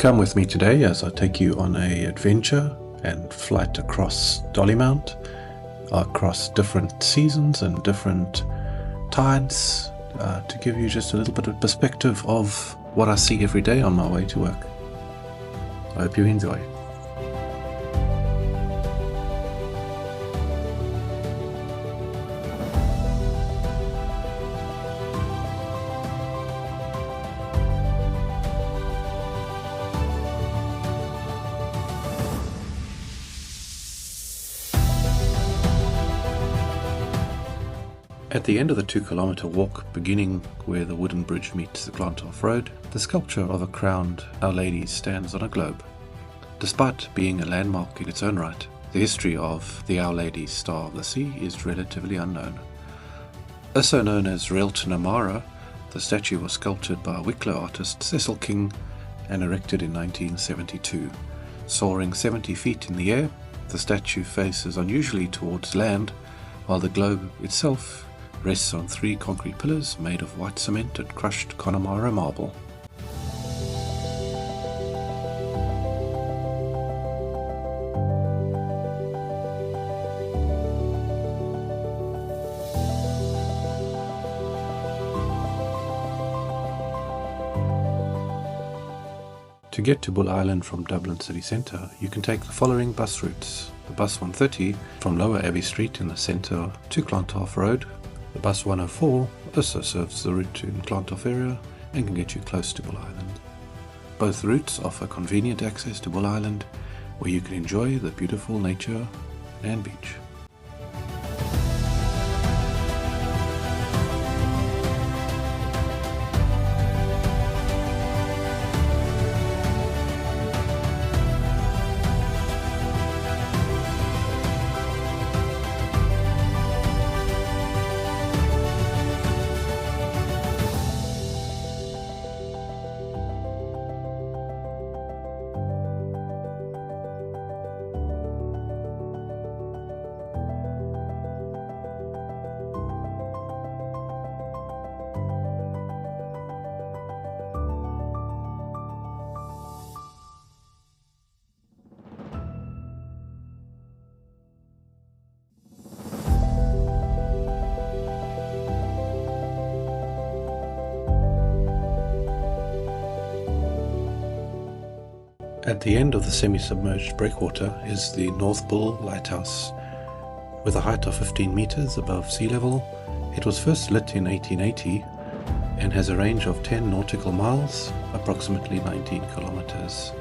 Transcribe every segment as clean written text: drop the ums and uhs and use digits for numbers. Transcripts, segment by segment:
Come with me today as I take you on an adventure and flight across Dollymount, across different seasons and different tides, to give you just a little bit of perspective of what I see every day on my way to work. I hope you enjoy. At the end of the 2-kilometre walk, beginning where the wooden bridge meets the Clontarf Road, the sculpture of a crowned Our Lady stands on a globe. Despite being a landmark in its own right, the history of the Our Lady Star of the Sea is relatively unknown. Also known as Relton Amara, the statue was sculptured by Wicklow artist Cecil King and erected in 1972. Soaring 70 feet in the air, the statue faces unusually towards land, while the globe itself rests on 3 concrete pillars made of white cement and crushed Connemara marble. To get to Bull Island from Dublin city centre, you can take the following bus routes. The bus 130 from Lower Abbey Street in the centre to Clontarf Road. The bus 104 also serves the route in Clontarf area and can get you close to Bull Island. Both routes offer convenient access to Bull Island, where you can enjoy the beautiful nature and beach. At the end of the semi-submerged breakwater is the North Bull Lighthouse. With a height of 15 metres above sea level, it was first lit in 1880 and has a range of 10 nautical miles, approximately 19 kilometres.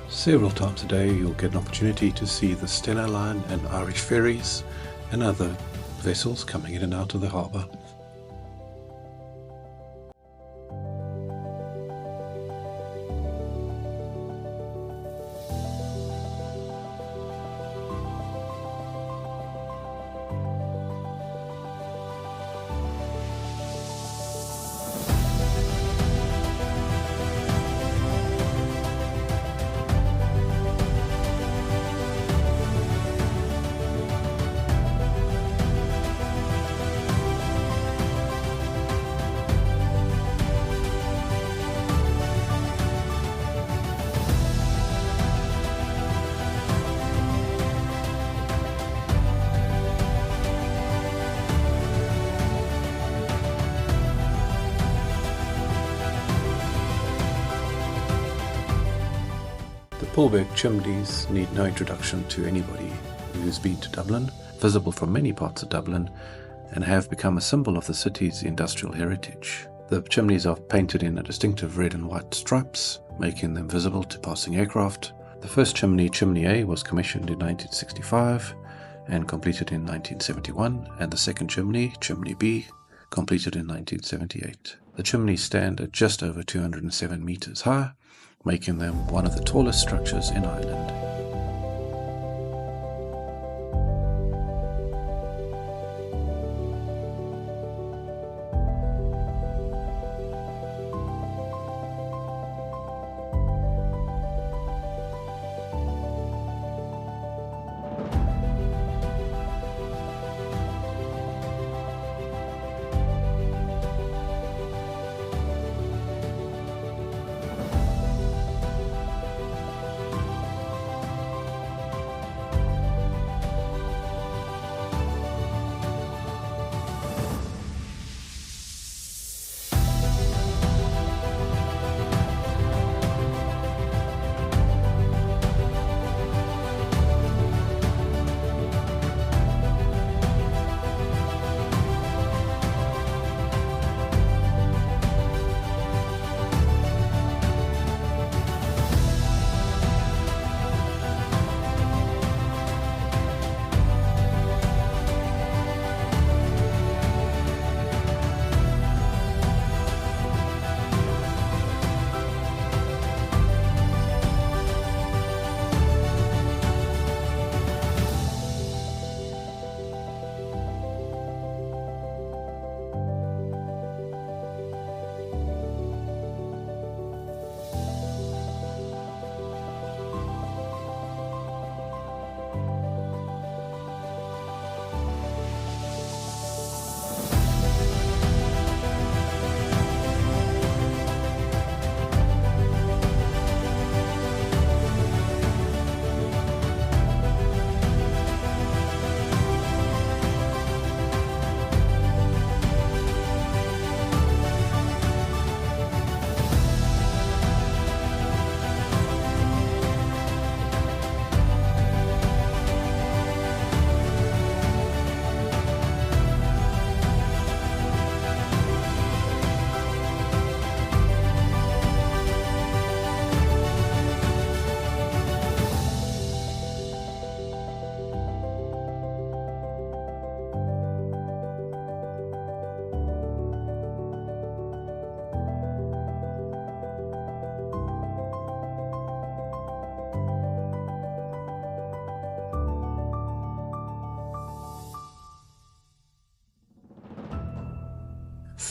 Several times a day you'll get an opportunity to see the Stena Line and Irish ferries and other vessels coming in and out of the harbour. Poolbeg chimneys need no introduction to anybody who's been to Dublin, visible from many parts of Dublin, and have become a symbol of the city's industrial heritage. The chimneys are painted in a distinctive red and white stripes, making them visible to passing aircraft. The first chimney, Chimney A, was commissioned in 1965 and completed in 1971, and the second chimney, Chimney B, completed in 1978. The chimneys stand at just over 207 meters high, making them one of the tallest structures in Ireland.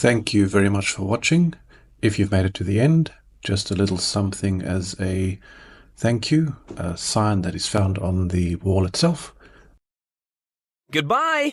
Thank you very much for watching. If you've made it to the end, just a little something as a thank you, a sign that is found on the wall itself. Goodbye!